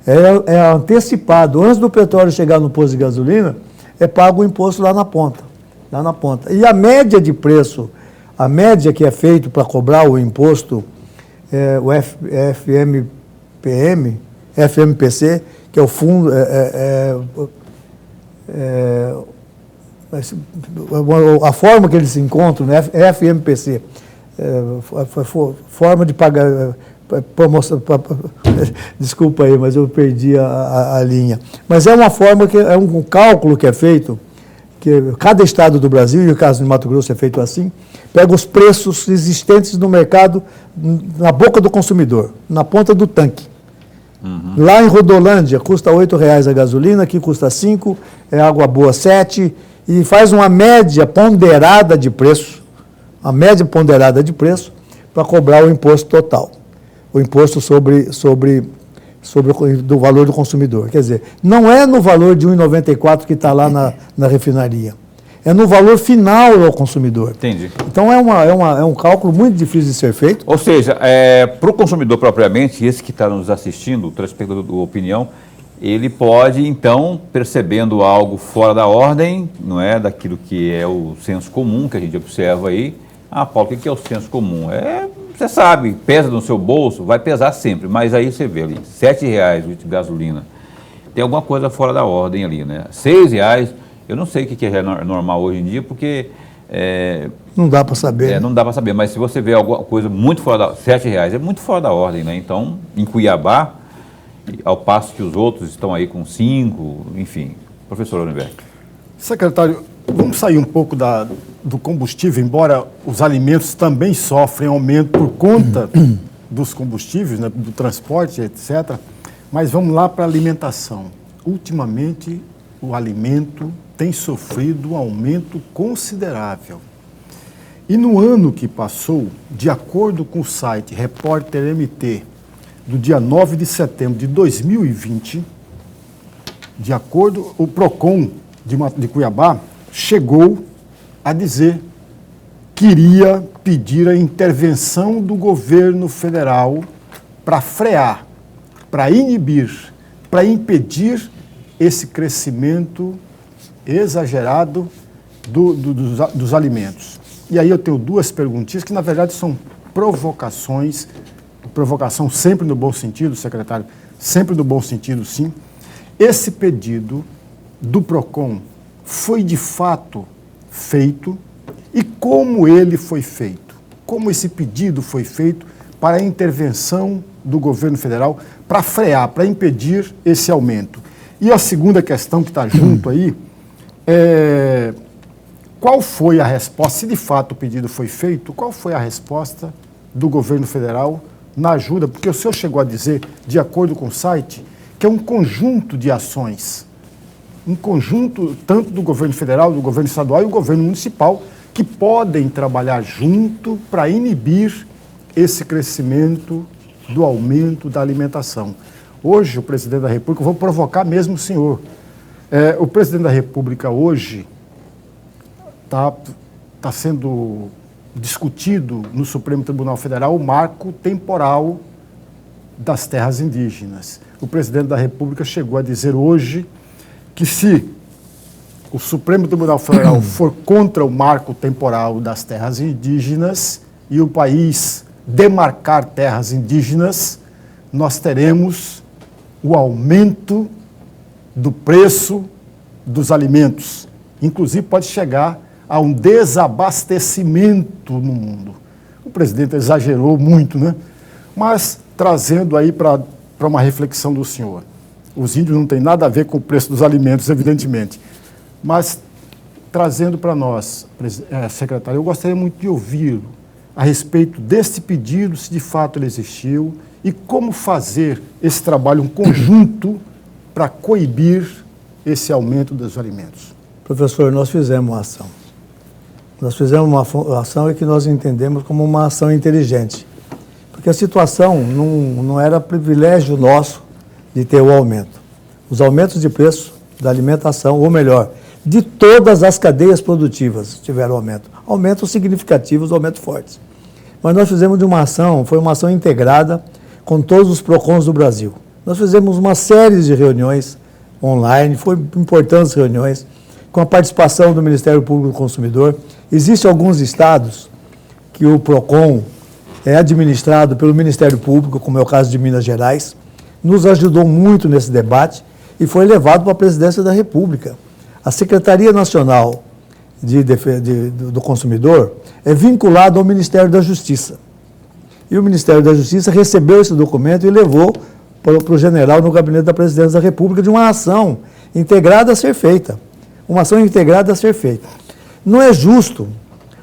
É antecipado. Antes do petróleo chegar no posto de gasolina, é pago o imposto lá na ponta. E a média de preço, a média que é feito para cobrar o imposto, o FMPC, que é o fundo, a forma que eles se encontram, né, FMPC, forma de pagar, desculpa aí, mas eu perdi a linha. Mas é uma forma, é um cálculo que é feito, que cada estado do Brasil, e o caso de Mato Grosso é feito assim, pega os preços existentes no mercado na boca do consumidor, na ponta do tanque. Uhum. Lá em Rodolândia custa R$ 8,00 a gasolina, aqui custa R$ 5, água boa R$ 7, e faz uma média ponderada de preço, para cobrar o imposto total, o imposto sobre do valor do consumidor. Quer dizer, não é no valor de R$ 1,94 que está lá na refinaria, é no valor final ao consumidor. Entendi. Então é um cálculo muito difícil de ser feito. Ou seja, para o consumidor propriamente, esse que está nos assistindo, o telespectador do Opinião, ele pode, então, percebendo algo fora da ordem, não é, daquilo que é o senso comum que a gente observa aí. Paulo, o que é o senso comum? Você sabe, pesa no seu bolso, vai pesar sempre, mas aí você vê ali, R$ 7,00 o litro de gasolina. Tem alguma coisa fora da ordem ali, né? R$ 6,00, eu não sei o que é normal hoje em dia, porque... não dá para saber. Não dá para saber, mas se você vê alguma coisa muito fora da... R$ 7,00 é muito fora da ordem, né? Então, em Cuiabá, ao passo que os outros estão aí com 5, enfim. Professor Oliver. Secretário, vamos sair um pouco do combustível, embora os alimentos também sofrem aumento por conta dos combustíveis, né, do transporte, etc. Mas vamos lá para a alimentação. Ultimamente, o alimento tem sofrido um aumento considerável. E no ano que passou, de acordo com o site Repórter MT, do dia 9 de setembro de 2020, o PROCON de Cuiabá chegou a dizer que iria pedir a intervenção do governo federal para frear, para inibir, para impedir esse crescimento exagerado dos alimentos. E aí eu tenho duas perguntinhas que, na verdade, são provocação sempre no bom sentido, secretário, sempre no bom sentido, sim. Esse pedido do PROCON foi de fato feito e como ele foi feito? Como esse pedido foi feito para a intervenção do governo federal para frear, para impedir esse aumento? E a segunda questão que está junto aí é qual foi a resposta, se de fato o pedido foi feito, qual foi a resposta do governo federal na ajuda? Porque o senhor chegou a dizer, de acordo com o site, que é um conjunto de ações, um conjunto tanto do governo federal, do governo estadual e do governo municipal, que podem trabalhar junto para inibir esse crescimento do aumento da alimentação. Hoje, o presidente da República, eu vou provocar mesmo o senhor, o presidente da República hoje está sendo discutido no Supremo Tribunal Federal o marco temporal das terras indígenas. O presidente da República chegou a dizer hoje que se o Supremo Tribunal Federal for contra o marco temporal das terras indígenas e o país demarcar terras indígenas, nós teremos o aumento do preço dos alimentos. Inclusive pode chegar a um desabastecimento no mundo. O presidente exagerou muito, né? Mas trazendo aí para uma reflexão do senhor. Os índios não têm nada a ver com o preço dos alimentos, evidentemente. Mas trazendo para nós, secretário, eu gostaria muito de ouvi-lo a respeito deste pedido, se de fato ele existiu, e como fazer esse trabalho, um conjunto, para coibir esse aumento dos alimentos. Professor, nós fizemos uma ação. Nós fizemos uma ação que nós entendemos como uma ação inteligente. Porque a situação não era privilégio nosso de ter o aumento. Os aumentos de preço da alimentação, ou melhor, de todas as cadeias produtivas tiveram aumento. Aumentos significativos, aumentos fortes. Mas nós fizemos de uma ação, foi uma ação integrada com todos os PROCONs do Brasil. Nós fizemos uma série de reuniões online, foram importantes reuniões, com a participação do Ministério Público do Consumidor. Existem alguns estados que o PROCON é administrado pelo Ministério Público, como é o caso de Minas Gerais, nos ajudou muito nesse debate e foi levado para a Presidência da República. A Secretaria Nacional do Consumidor é vinculada ao Ministério da Justiça. E o Ministério da Justiça recebeu esse documento e levou para o general no gabinete da Presidência da República de uma ação integrada a ser feita. Uma ação integrada a ser feita. Não é justo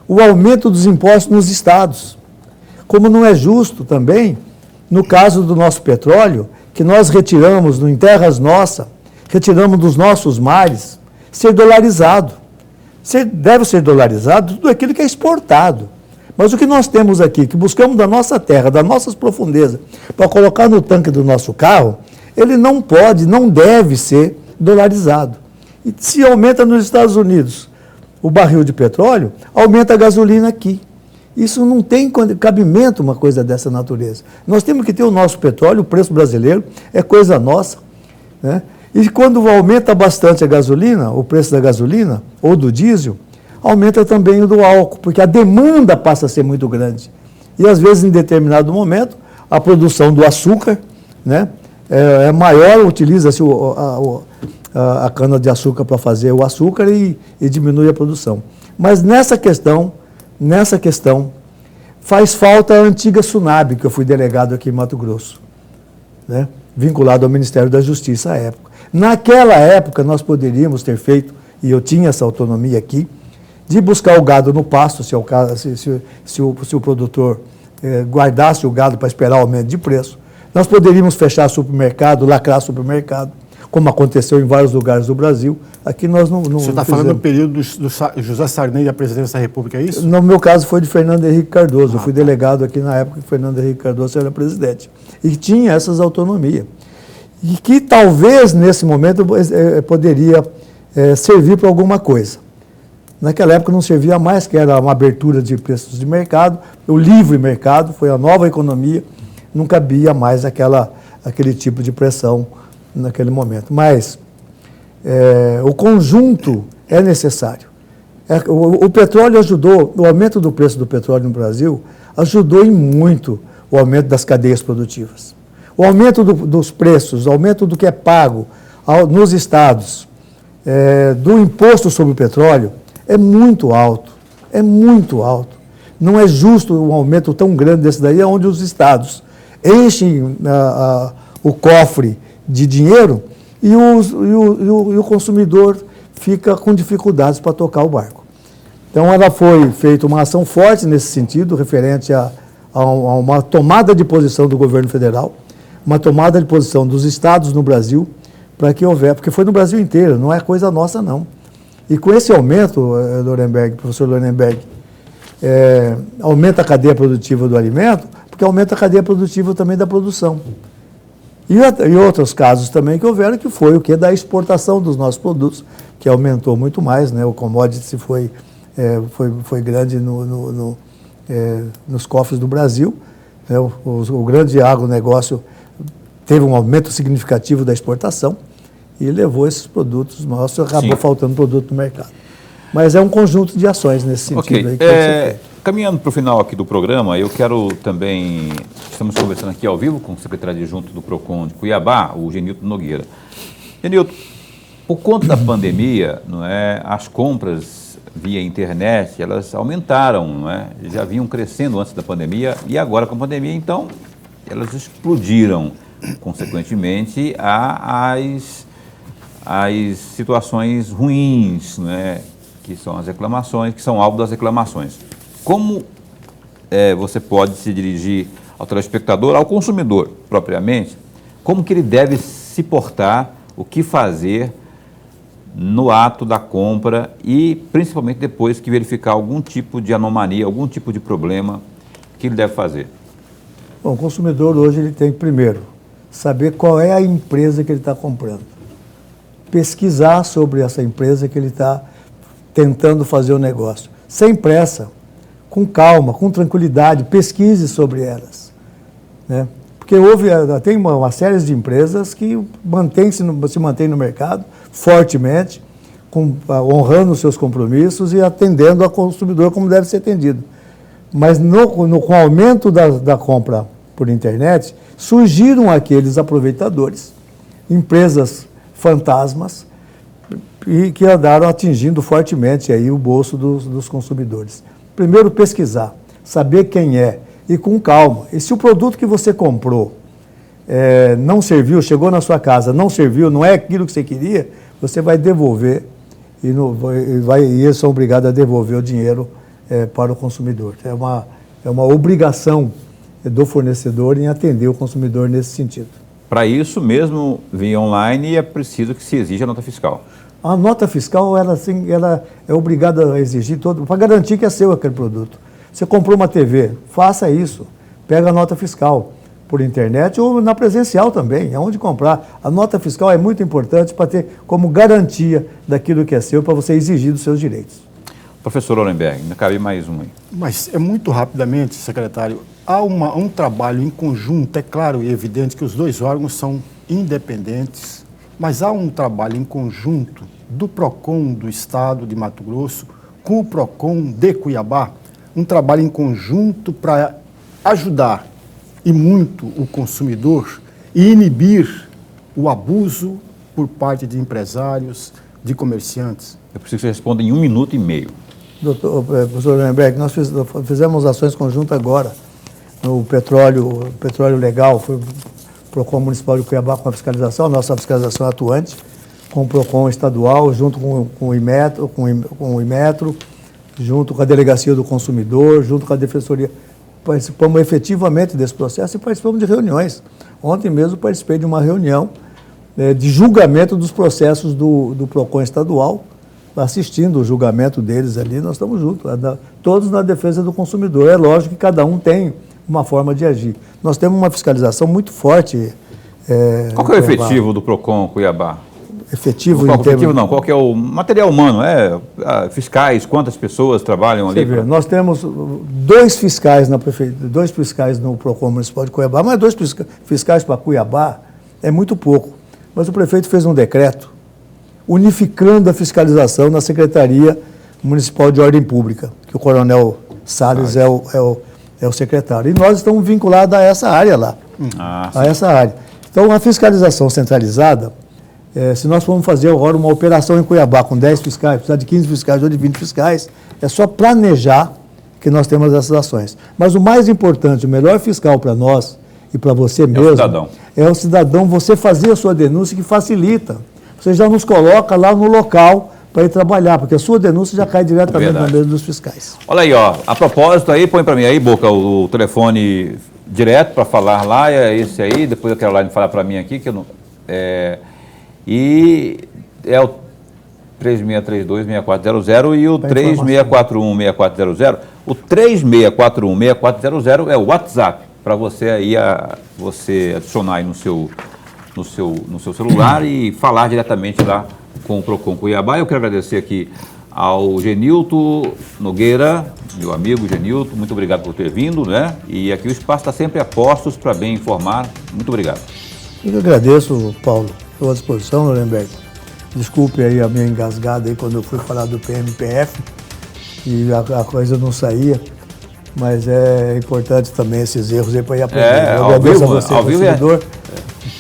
o aumento dos impostos nos estados, como não é justo também, no caso do nosso petróleo, que nós retiramos em terras nossas, retiramos dos nossos mares, ser dolarizado. Deve ser dolarizado tudo aquilo que é exportado. Mas o que nós temos aqui, que buscamos da nossa terra, das nossas profundezas, para colocar no tanque do nosso carro, ele não pode, não deve ser dolarizado. E se aumenta nos Estados Unidos o barril de petróleo, aumenta a gasolina aqui. Isso não tem cabimento, uma coisa dessa natureza. Nós temos que ter o nosso petróleo, o preço brasileiro, é coisa nossa, né? E quando aumenta bastante a gasolina, o preço da gasolina ou do diesel, aumenta também o do álcool, porque a demanda passa a ser muito grande. E às vezes, em determinado momento, a produção do açúcar, né, é maior, utiliza-se a cana-de-açúcar para fazer o açúcar e diminui a produção. Mas nessa questão, faz falta a antiga SUNAB, que eu fui delegado aqui em Mato Grosso, né, vinculado ao Ministério da Justiça à época. Naquela época, nós poderíamos ter feito, e eu tinha essa autonomia aqui, de buscar o gado no pasto, se o produtor guardasse o gado para esperar o aumento de preço. Nós poderíamos fechar supermercado, lacrar supermercado, como aconteceu em vários lugares do Brasil. Aqui nós não Você está falando do período do José Sarney da Presidência da República, é isso? No meu caso foi de Fernando Henrique Cardoso. Eu fui delegado aqui na época que Fernando Henrique Cardoso era presidente. E tinha essas autonomias. E que talvez, nesse momento, poderia servir para alguma coisa. Naquela época não servia mais, que era uma abertura de preços de mercado, o livre mercado, foi a nova economia, não cabia mais aquele tipo de pressão naquele momento. Mas o conjunto é necessário. O petróleo ajudou, o aumento do preço do petróleo no Brasil ajudou em muito o aumento das cadeias produtivas. O aumento dos preços, o aumento do que é pago nos estados, do imposto sobre o petróleo, é muito alto, é muito alto. Não é justo um aumento tão grande desse daí, onde os estados enchem o cofre de dinheiro e o consumidor fica com dificuldades para tocar o barco. Então, ela foi feita uma ação forte nesse sentido, referente a uma tomada de posição do governo federal, uma tomada de posição dos estados no Brasil, para que porque foi no Brasil inteiro, não é coisa nossa, não. E com esse aumento, professor Lorenberg, aumenta a cadeia produtiva do alimento, porque aumenta a cadeia produtiva também da produção. E outros casos também que houveram, que foi o que? Da exportação dos nossos produtos, que aumentou muito mais, né? O commodity foi grande nos cofres do Brasil, né? O grande agronegócio teve um aumento significativo da exportação e levou esses produtos nossos, acabou faltando produto no mercado. Mas é um conjunto de ações nesse sentido. Ok. Aí Caminhando para o final aqui do programa, eu quero também, estamos conversando aqui ao vivo com o secretário adjunto do PROCON de Cuiabá, o Genilton Nogueira. Genilton, por conta da pandemia, não é, as compras via internet, elas aumentaram, não é? Já vinham crescendo antes da pandemia e agora com a pandemia, então, elas explodiram. Consequentemente, as situações ruins, não é? Que são as reclamações, que são alvo das reclamações. Como você pode se dirigir ao telespectador, ao consumidor propriamente, como que ele deve se portar, o que fazer no ato da compra e principalmente depois que verificar algum tipo de anomalia, algum tipo de problema, o que ele deve fazer? Bom, o consumidor hoje ele tem, primeiro, saber qual é a empresa que ele está comprando. Pesquisar sobre essa empresa que ele está tentando fazer o negócio. Sem pressa, com calma, com tranquilidade, pesquise sobre elas, né? Porque tem uma série de empresas que se mantém no mercado fortemente, honrando os seus compromissos e atendendo ao consumidor como deve ser atendido. Mas com o aumento da compra por internet, surgiram aqueles aproveitadores, empresas fantasmas, e que andaram atingindo fortemente aí o bolso dos consumidores. Primeiro, pesquisar, saber quem é, e com calma. E se o produto que você comprou não serviu, chegou na sua casa, não serviu, não é aquilo que você queria, você vai devolver e eles são obrigados a devolver o dinheiro para o consumidor. É uma obrigação do fornecedor em atender o consumidor nesse sentido. Para isso mesmo, via online, é preciso que se exija a nota fiscal. A nota fiscal, ela é obrigada a exigir para garantir que é seu aquele produto. Você comprou uma TV, faça isso. Pega a nota fiscal por internet ou na presencial também, aonde comprar. A nota fiscal é muito importante para ter como garantia daquilo que é seu, para você exigir dos seus direitos. Professor Hollenberg, ainda cabe mais um aí. Mas muito rapidamente, secretário, há um trabalho em conjunto, é claro e evidente que os dois órgãos são independentes, mas há um trabalho em conjunto do PROCON do Estado de Mato Grosso com o PROCON de Cuiabá, um trabalho em conjunto para ajudar e muito o consumidor e inibir o abuso por parte de empresários, de comerciantes. Eu preciso que você responda em 1 minuto e meio. Professor Hollenberg, nós fizemos ações conjuntas agora no petróleo legal, foi o PROCON Municipal de Cuiabá com a fiscalização, a nossa fiscalização atuante, com o PROCON estadual, junto com o Imetro, junto com a Delegacia do Consumidor, junto com a Defensoria. Participamos efetivamente desse processo e participamos de reuniões. Ontem mesmo participei de uma reunião de julgamento dos processos do PROCON estadual, assistindo o julgamento deles ali, nós estamos juntos, todos na defesa do consumidor. É lógico que cada um tem uma forma de agir. Nós temos uma fiscalização muito forte. Qual que é o efetivo do PROCON Cuiabá? Efetivo Qual que é o material humano? Fiscais, quantas pessoas trabalham ali? Nós temos 2 fiscais na prefeitura, 2 fiscais no PROCON Municipal de Cuiabá, mas 2 fiscais para Cuiabá é muito pouco. Mas o prefeito fez um decreto unificando a fiscalização na Secretaria Municipal de Ordem Pública, que o Coronel Salles é o secretário. E nós estamos vinculados a essa área lá, essa área. Então, a fiscalização centralizada, se nós formos fazer agora uma operação em Cuiabá com 10 fiscais, precisar de 15 fiscais ou de 20 fiscais, é só planejar que nós temos essas ações. Mas o mais importante, o melhor fiscal para nós e para você mesmo, é o cidadão, você fazer a sua denúncia, que facilita. Você já nos coloca lá no local para ir trabalhar, porque a sua denúncia já cai diretamente na mesa dos fiscais. Olha aí, ó, a propósito aí, põe para mim aí, Boca, o telefone direto para falar lá, é esse aí, depois a Caroline falar para mim aqui, que eu não... E é o 3632-6400 e o 3641-6400. O 3641-6400 é o WhatsApp, para você aí você adicionar aí no seu celular e falar diretamente lá com o PROCON Cuiabá. Eu quero agradecer aqui ao Genilton Nogueira, meu amigo Genilton, muito obrigado por ter vindo, né? E aqui o espaço está sempre a postos para bem informar. Muito obrigado. Eu agradeço, Paulo. Estou à disposição, Hollenberg. Desculpe aí a minha engasgada aí quando eu fui falar do PMPF e a coisa não saía, mas é importante também esses erros aí para ir aprender. Eu agradeço a você, consumidor.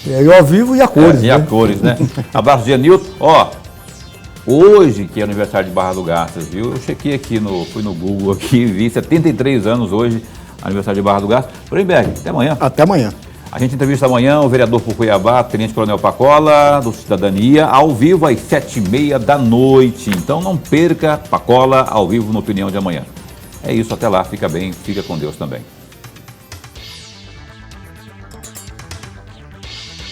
E ao vivo e a cores. E a cores, né? Abraço, Genilton. Ó, hoje, que é aniversário de Barra do Garças, viu? Eu chequei aqui, fui no Google aqui, vi 73 anos hoje, aniversário de Barra do Garças. Hollenberg, até amanhã. Até amanhã. A gente entrevista amanhã o vereador por Cuiabá, Tenente Coronel Pacola, do Cidadania, ao vivo às 7h30 da noite. Então não perca Pacola ao vivo no Opinião de Amanhã. É isso, até lá, fica bem, fica com Deus também.